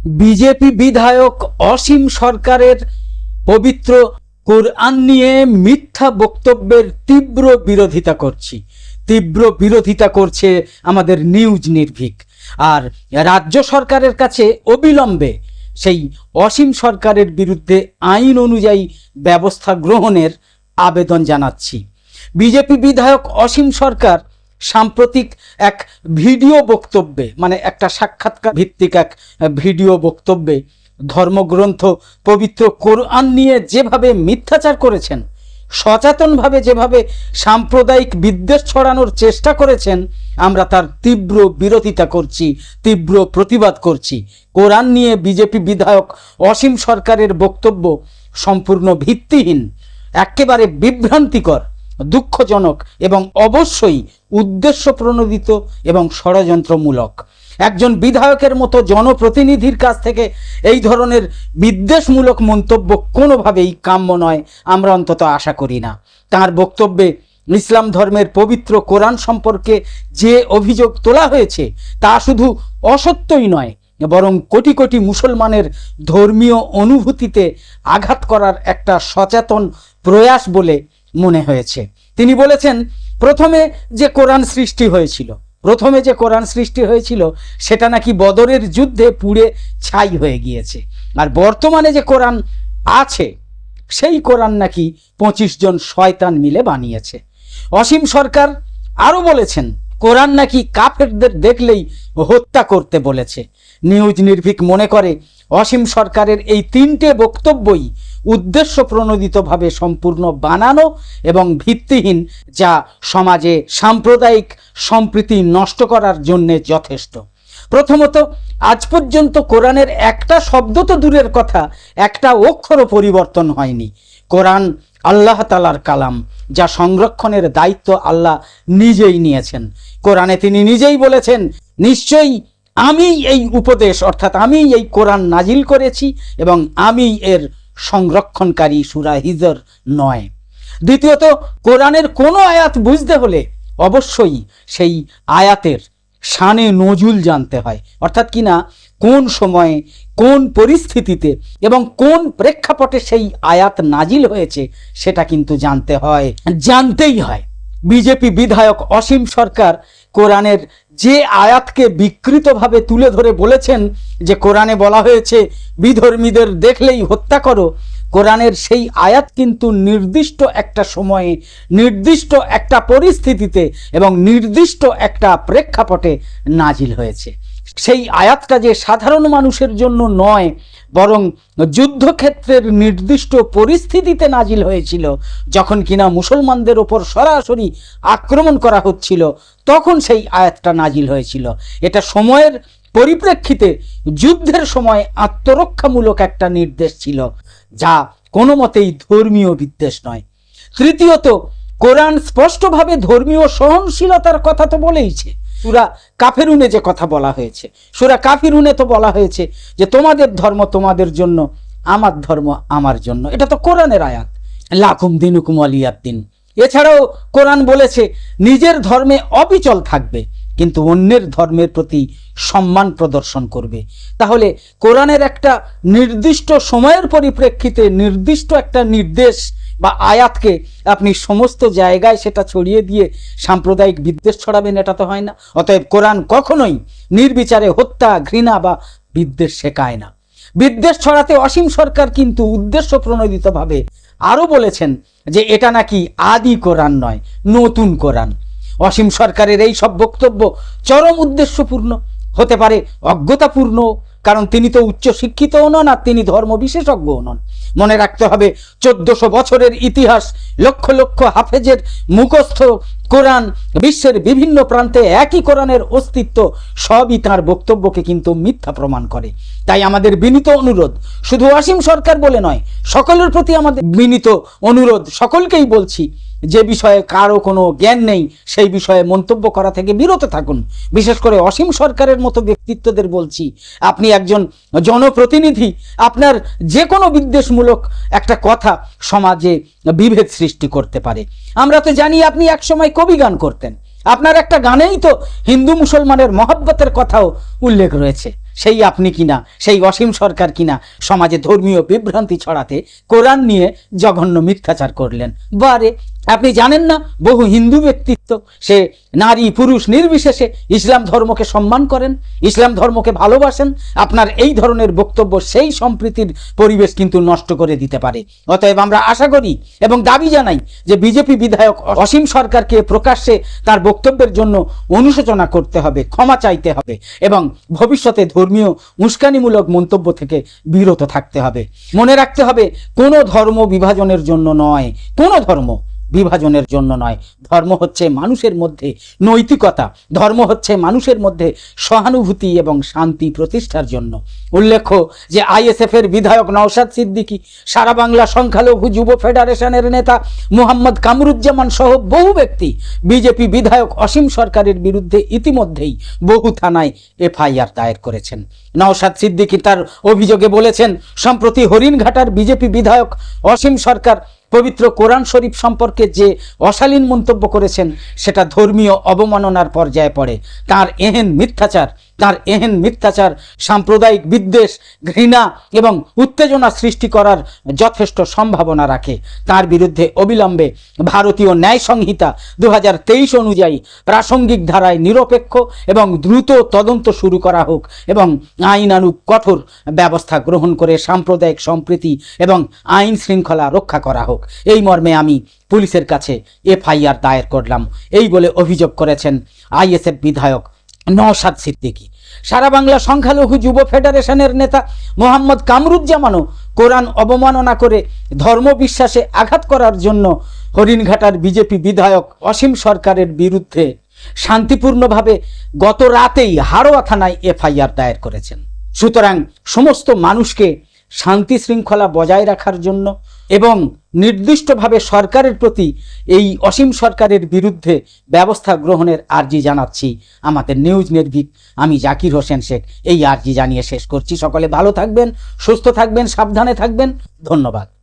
BJP বিধায়ক অসীম সরকারের পবিত্র কোরআন নিয়ে মিথ্যা বক্তব্যের তীব্র বিরোধিতা করছে আমাদের নিউজ নির্ভীক। আর রাজ্য সরকারের কাছে অবিলম্বে সেই অসীম সরকারের বিরুদ্ধে আইন অনুযায়ী ব্যবস্থা গ্রহণের আবেদন জানাচ্ছি। বিজেপি বিধায়ক অসীম সরকার সাম্প্রতিক এক ভিডিও বক্তব্যে, মানে একটা সাক্ষাৎকার ভিত্তিক এক ভিডিও বক্তব্যে ধর্মগ্রন্থ পবিত্র কোরআন নিয়ে যেভাবে মিথ্যাচার করেছেন, সচেতনভাবে যেভাবে সাম্প্রদায়িক বিদ্বেষ ছড়ানোর চেষ্টা করেছেন, আমরা তার তীব্র বিরোধিতা করছি, তীব্র প্রতিবাদ করছি। কোরআন নিয়ে বিজেপি বিধায়ক অসীম সরকারের বক্তব্য সম্পূর্ণ ভিত্তিহীন, একেবারে বিভ্রান্তিকর, দুঃখজনক এবং অবশ্যই উদ্দেশ্য প্রণোদিত এবং ষড়যন্ত্রমূলক। একজন বিধায়কের মতো জনপ্রতিনিধির কাছ থেকে এই ধরনের বিদ্বেষমূলক মন্তব্য কোনোভাবেই কাম্য নয়, আমরা অন্তত আশা করি না। তার বক্তব্যে ইসলাম ধর্মের পবিত্র কোরআন সম্পর্কে যে অভিযোগ তোলা হয়েছে তা শুধু অসত্যই নয়, বরং কোটি কোটি মুসলমানের ধর্মীয় অনুভূতিতে আঘাত করার একটা সচেতন প্রয়াস বলে মনে হয়েছে। তিনি বলেছেন, প্রথমে যে কোরআন সৃষ্টি হয়েছিল সেটা নাকি বদরের যুদ্ধে পুড়ে ছাই হয়ে গিয়েছে, আর বর্তমানে যে কোরআন আছে সেই কোরআন নাকি 25 জন শয়তান মিলে বানিয়েছে। অসীম সরকার আরো বলেছেন, কোরআন নাকি কাফেরদের দেখলেই হত্যা করতে বলেছে। নিউজ নির্ভীক মনে করে অসীম সরকারের এই তিনটে বক্তব্যই উদ্দেশ্য প্রণোদিতভাবে সম্পূর্ণ বানানো এবং ভিত্তিহীন, যা সমাজে সাম্প্রদায়িক সম্প্রীতি নষ্ট করার জন্য যথেষ্ট। প্রথমত, আজ পর্যন্ত কোরআনের একটা শব্দ তো দূরের কথা, একটা অক্ষরও পরিবর্তন হয়নি। কোরআন আল্লাহ তাআলার কালাম, যা সংরক্ষণের দায়িত্ব আল্লাহ নিজেই নিয়েছেন। কোরআনে তিনি নিজেই বলেছেন, নিশ্চয়ই আমি এই উপদেশ অর্থাৎ আমি এই কোরআন নাজিল করেছি এবং আমি এর সংরক্ষণকারী। সূরা হিজর 9। দ্বিতীয়ত, কোরআনের কোনো আয়াত বুঝতে হলে অবশ্যই সেই আয়াতের শানে নজুল জানতে হয়, অর্থাৎ কিনা কোন সময়ে, কোন পরিস্থিতিতে এবং কোন প্রেক্ষাপটে সেই আয়াত নাজিল হয়েছে সেটা কিন্তু জানতেই হয়। বিজেপি বিধায়ক অসীম সরকার কোরআনের যে আয়াতকে বিকৃতভাবে তুলে ধরে বলেছেন যে কোরআনে বলা হয়েছে বিধর্মীদের দেখলেই হত্যা করো, কোরআনের সেই আয়াত কিন্তু নির্দিষ্ট একটা সময়ে, নির্দিষ্ট একটা পরিস্থিতিতে এবং নির্দিষ্ট একটা প্রেক্ষাপটে নাজিল হয়েছে। সেই আয়াতটা যে সাধারণ মানুষের জন্য নয়, বরং যুদ্ধক্ষেত্রের নির্দিষ্ট পরিস্থিতিতে নাজিল হয়েছিল, যখন কিনা মুসলমানদের ওপর সরাসরি আক্রমণ করা হচ্ছিল, তখন সেই আয়াতটা নাজিল হয়েছিল। এটা সময়ের পরিপ্রেক্ষিতে যুদ্ধের সময় আত্মরক্ষামূলক একটা নির্দেশ ছিল, যা কোনো মতেই ধর্মীয় বিদ্বেষ নয়। তৃতীয়ত, কোরআন স্পষ্টভাবে ধর্মীয় সহনশীলতার কথা তো বলেইছে। সূরা কাফিরুনে যে কথা বলা হয়েছে, সূরা কাফিরুনে তো বলা হয়েছে যে তোমাদের ধর্ম তোমাদের জন্য, আমার ধর্ম আমার জন্য। এটা তো কোরআনের আয়াত, লাকুম দিনুকুম ওয়ালিয়াদ্দিন। এছাড়াও কোরআন বলেছে নিজের ধর্মে অবিচল থাকবে, কিন্তু অন্যের ধর্মের প্রতি সম্মান প্রদর্শন করবে। তাহলে কোরআনের একটা নির্দিষ্ট সময়ের পরিপ্রেক্ষিতে নির্দিষ্ট একটা নির্দেশ বা আয়াতকে আপনি সমস্ত জায়গায় সেটা ছড়িয়ে দিয়ে সাম্প্রদায়িক বিদ্বেষ ছড়াবেন, এটা তো হয় না। অতএব কোরআন কখনোই নির্বিচারে হত্যা, ঘৃণা বা বিদ্বেষ শেখায় না। বিদ্বেষ ছড়াতে অসীম সরকার কিন্তু উদ্দেশ্য প্রণোদিতভাবে আরো বলেছেন যে এটা নাকি আদি কোরআন নয়, নতুন কোরআন। অসীম সরকারের এই সব বক্তব্য চরম উদ্দেশ্যপূর্ণ, হতে পারে অজ্ঞতাপূর্ণ, কারণ তিনি তো উচ্চ শিক্ষিতও নন আর তিনি ধর্ম বিশেষজ্ঞও নন। মনে রাখতে হবে 1400 বছরের ইতিহাস, লক্ষ লক্ষ হাফেজের মুখস্থ কোরআন, বিশ্বের বিভিন্ন প্রান্তে একই কোরআনের অস্তিত্ব, সবই তাঁর বক্তব্যকে কিন্তু মিথ্যা প্রমাণ করে। তাই আমাদের বিনীত অনুরোধ, শুধু অসীম সরকার বলে নয়, সকলের প্রতি আমাদের বিনীত অনুরোধ, সকলকেই বলছি, যে বিষয়ে কারো কোনো জ্ঞান নেই সেই বিষয়ে মন্তব্য করা থেকে বিরত থাকুন। বিশেষ করে অসীম সরকারের মতো ব্যক্তিত্বদের বলছি, আপনি একজন জনপ্রতিনিধি, আপনার যে কোনো বিদ্বেষমূলক একটা কথা সমাজে বিভেদ সৃষ্টি করতে পারে। আমরা তো জানি আপনি একসময় কবি গান করতেন, আপনার একটা গানেই তো হিন্দু মুসলমানের মহব্বতের কথাও উল্লেখ রয়েছে। সেই আপনি কিনা, সেই অসীম সরকার কিনা সমাজে ধর্মীয় বিভ্রান্তি ছড়াতে কোরআন নিয়ে জঘন্য মিথ্যাচার করলেন। বারে আপনি জানেন না, বহু হিন্দু ব্যক্তিত্ব সে নারী পুরুষ নির্বিশেষে ইসলাম ধর্মকে সম্মান করেন, ইসলাম ধর্মকে ভালোবাসেন। আপনার এই ধরনের বক্তব্য সেই সম্প্রীতির পরিবেশ কিন্তু নষ্ট করে দিতে পারে। অতএব আমরা আশা করি এবং দাবি জানাই যে বিজেপি বিধায়ক অসীম সরকারকে প্রকাশ্যে তার বক্তব্যের জন্য অনুশোচনা করতে হবে, ক্ষমা চাইতে হবে এবং ভবিষ্যতে ধর্মীয় উস্কানিমূলক মন্তব্য থেকে বিরত থাকতে হবে। মনে রাখতে হবে, কোনো ধর্ম বিভাজনের জন্য নয়, কোনো ধর্ম বিভাজনের জন্য নয়। ধর্ম হচ্ছে মানুষের মধ্যে নৈতিকতা, ধর্ম হচ্ছে মানুষের মধ্যে সহানুভূতি এবং শান্তি প্রতিষ্ঠার জন্য। উল্লেখ্য যে আইএসএফ এর বিধায়ক নওশাদ সিদ্দিকী, সারা বাংলা সংখ্যালঘু যুব ফেডারেশনের নেতা মোহাম্মদ কামরুজ্জামান সহ বহু ব্যক্তি বিজেপি বিধায়ক অসীম সরকারের বিরুদ্ধে ইতিমধ্যেই বহু থানায় এফআইআর দায়ের করেছেন। নওশাদ সিদ্দিকী তার অভিযোগে বলেছেন, সম্প্রতি হরিণঘাটার বিজেপি বিধায়ক অসীম সরকার পবিত্র কোরআন শরীফ সম্পর্কে যে অশালীন মন্তব্য করেছেন সেটা ধর্মীয় অবমাননার পর্যায়ে পড়ে। তার এহেন মিথ্যাচার সাম্প্রদায়িক বিদ্বেষ, ঘৃণা এবং উত্তেজনা সৃষ্টি করার যথেষ্ট সম্ভাবনা রাখে। তার বিরুদ্ধে অবিলম্বে ভারতীয় ন্যায় সংহিতা 2023 অনুযায়ী প্রাসঙ্গিক ধারায় নিরপেক্ষ এবং দ্রুত তদন্ত শুরু করা হোক এবং আইনানুগ কঠোর ব্যবস্থা গ্রহণ করে সাম্প্রদায়িক সম্প্রীতি এবং আইন শৃঙ্খলা রক্ষা করা হোক। এই মর্মে আমি পুলিশের কাছে এফআইআর দায়ের করলাম, এই বলে অভিযোগ করেছেন আইএসএফ বিধায়ক নওশাদ সিদ্দিকী। সারা বাংলা সংখ্যালঘু যুব ফেডারেশনের নেতা মোহাম্মদ কামরুজ্জামানও কোরআন অবমাননা করে ধর্ম বিশ্বাসে আঘাত করার জন্য হরিণঘাটার বিজেপি বিধায়ক অসীম সরকারের বিরুদ্ধে শান্তিপূর্ণভাবে গত রাতেই হাড়োয়া থানায় এফআইআর দায়ের করেছেন। সুতরাং সমস্ত মানুষকে শান্তি শৃঙ্খলা বজায় রাখার জন্য এবং নির্দিষ্টভাবে সরকারের প্রতি এই অসীম সরকারের বিরুদ্ধে ব্যবস্থা গ্রহণের আর্জি জানাচ্ছি আমাদের নিউজ নির্ভীক। আমি জাকির হোসেন শেখ এই আর্জি জানিয়ে শেষ করছি। সকলে ভালো থাকবেন, সুস্থ থাকবেন, সাবধানে থাকবেন। ধন্যবাদ।